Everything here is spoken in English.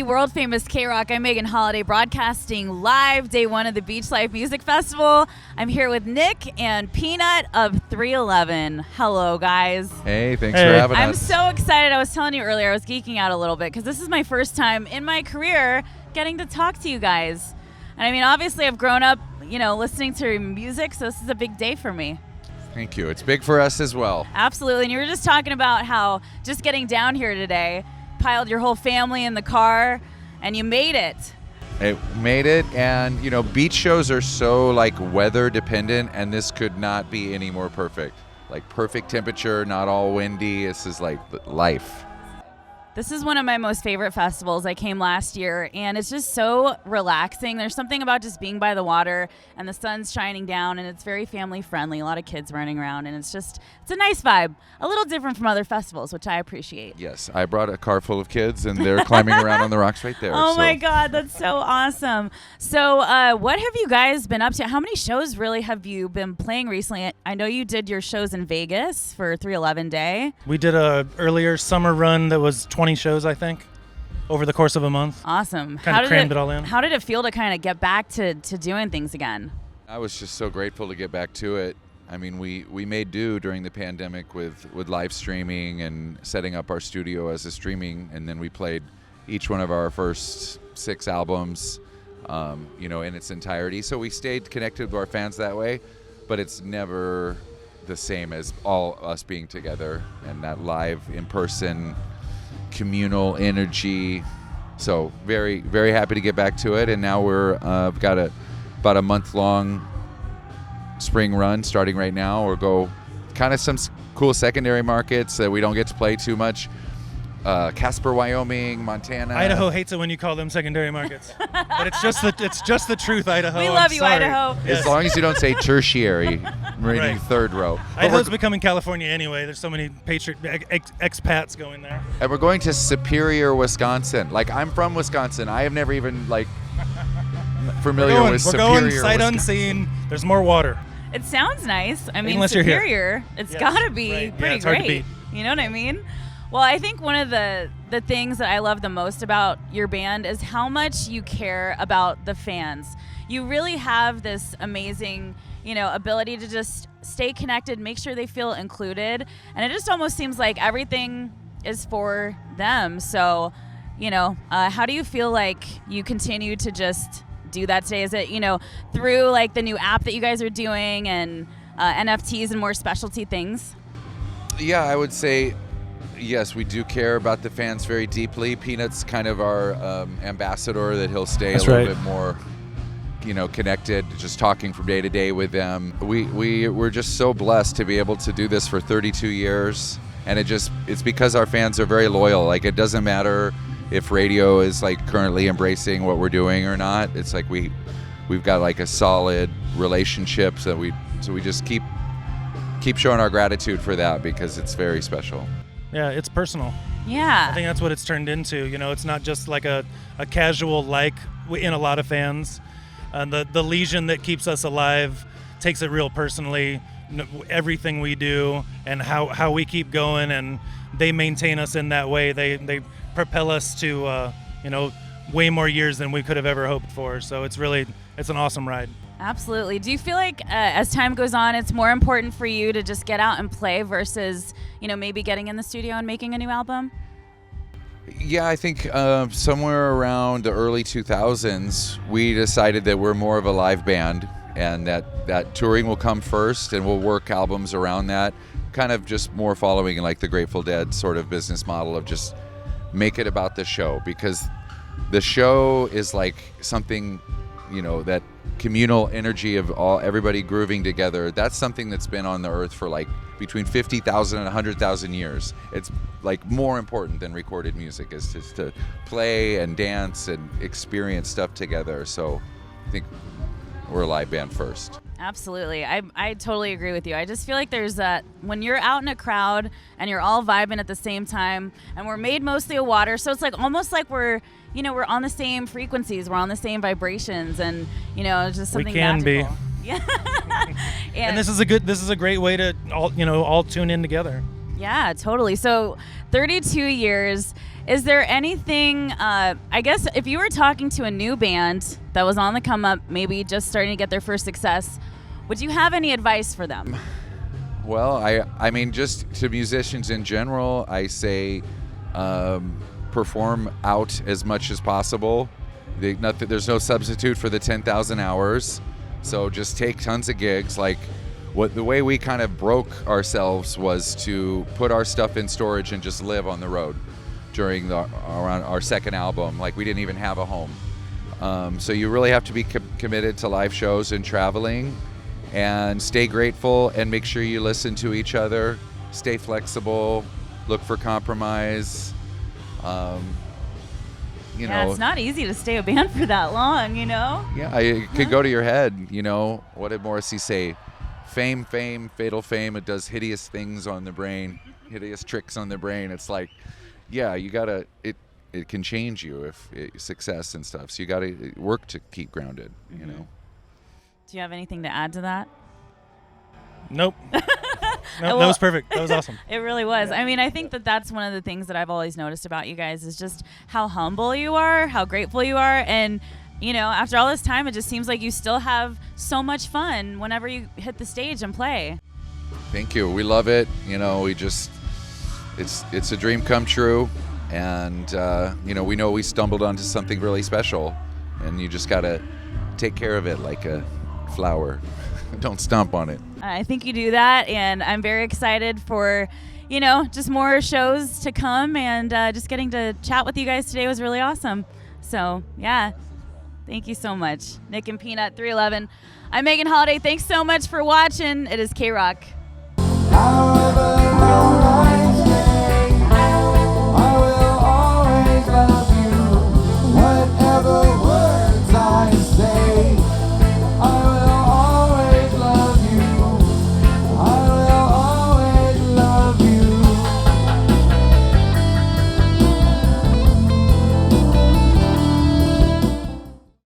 the world famous KROQ. I'm Megan Holiday, broadcasting live day one of the BeachLife Music Festival. I'm here with Nick and P-Nut of 311. Hello, guys. Hey, thanks for having us. I'm so excited. I was telling you earlier, I was geeking out a little bit because this is my first time in my career getting to talk to you guys. And I mean, obviously, I've grown up, listening to music, so this is a big day for me. Thank you. It's big for us as well. Absolutely. And you were just talking about how just getting down here today, piled your whole family in the car, and you made it. It made it, and beach shows are so weather dependent, and this could not be any more perfect. Perfect temperature, not all windy. This is life. This is one of my most favorite festivals. I came last year, and it's just so relaxing. There's something about just being by the water, and the sun's shining down, and it's very family friendly. A lot of kids running around, and it's a nice vibe. A little different from other festivals, which I appreciate. Yes, I brought a car full of kids, and they're climbing around on the rocks right there. Oh my God, that's so awesome. So what have you guys been up to? How many shows really have you been playing recently? I know you did your shows in Vegas for 311 Day. We did a earlier summer run that was 20 shows, I think, over the course of a month. Awesome. Kind of crammed it all in. How did it feel to kind of get back to doing things again? I was just so grateful to get back to it. I mean, we made do during the pandemic with live streaming and setting up our studio as a streaming, and then we played each one of our first 6 albums, in its entirety. So we stayed connected to our fans that way, but it's never the same as all us being together and that live in-person communal energy. So very, very happy to get back to it, and now we're got about a month-long spring run starting right now. We'll go kind of some cool secondary markets that we don't get to play too much. Casper, Wyoming, Montana. Idaho hates it when you call them secondary markets, but it's just the truth, Idaho. We love I'm you, sorry. Idaho. As long as you don't say tertiary, meaning Right. third row. Idaho's becoming California anay. There's so many expats going there. And we're going to Superior, Wisconsin. I'm from Wisconsin. I have never even familiar with Superior, We're going sight Wisconsin. unseen. There's more water. It sounds nice. I mean, Unless you're here. Superior, it's Yes, got to be right. pretty Yeah, it's hard great. to beat. You know what I mean? Well, I think one of the things that I love the most about your band is how much you care about the fans. You really have this amazing, ability to just stay connected, make sure they feel included, and it just almost seems like everything is for them. So, how do you feel like you continue to just do that today? Is it, through the new app that you guys are doing and NFTs and more specialty things? Yeah, I would say yes, we do care about the fans very deeply. P-Nut's kind of our ambassador, that he'll stay That's a little right. bit more connected, just talking from day to day with them. We're just so blessed to be able to do this for 32 years, and it's because our fans are very loyal. It doesn't matter if radio is currently embracing what we're doing or not. It's we've got a solid relationship, so we just keep showing our gratitude for that, because it's very special. Yeah, it's personal. Yeah. I think that's what it's turned into. It's not just a casual in a lot of fans. The legion that keeps us alive takes it real personally. Everything we do and how we keep going, and they maintain us in that way. They propel us to way more years than we could have ever hoped for. So it's an awesome ride. Absolutely. Do you feel like as time goes on, it's more important for you to just get out and play versus, maybe getting in the studio and making a new album? Yeah, I think somewhere around the early 2000s, we decided that we're more of a live band, and that touring will come first, and we'll work albums around that, kind of just more following the Grateful Dead sort of business model of just make it about the show, because the show is something, that communal energy of everybody grooving together. That's something that's been on the earth for between 50,000 and 100,000 years. It's more important than recorded music, is just to play and dance and experience stuff together. So I think we're a live band first. Absolutely. I totally agree with you. I just feel like there's when you're out in a crowd and you're all vibing at the same time, and we're made mostly of water, so it's almost like we're on the same frequencies, we're on the same vibrations, and it's just something We can magical. be. Yeah. And this is a great way to all tune in together. Yeah, totally. So 32 years, Is there anything, I guess if you were talking to a new band that was on the come up, maybe just starting to get their first success, would you have any advice for them? Well, I mean, just to musicians in general, I say perform out as much as possible. There's no substitute for the 10,000 hours. So just take tons of gigs. Like the way we kind of broke ourselves was to put our stuff in storage and just live on the road during around our second album. Like we didn't even have a home. So you really have to be committed to live shows and traveling, and stay grateful and make sure you listen to each other, stay flexible, look for compromise. Yeah, it's not easy to stay a band for that long, you know? Yeah, it could go to your head, you know. What did Morrissey say? Fame, fatal fame, it does hideous things on the brain, hideous tricks on the brain. It's like, yeah, you gotta, it can change you success and stuff. So you gotta work to keep grounded, you know. Do you have anything to add to that? Nope. No, that was perfect. That was awesome. It really was. I mean, I think that's one of the things that I've always noticed about you guys is just how humble you are, how grateful you are, and you know, after all this time, it just seems like you still have so much fun whenever you hit the stage and play. Thank you. We love it. You know, it's a dream come true, and you know we stumbled onto something really special, and you just gotta take care of it like a flower. Don't stomp on it. I think you do that, and I'm very excited for, you know, just more shows to come, and just getting to chat with you guys today was really awesome. So, yeah, thank you so much. Nick and P-Nut 311. I'm Megan Holiday. Thanks so much for watching. It is KROQ.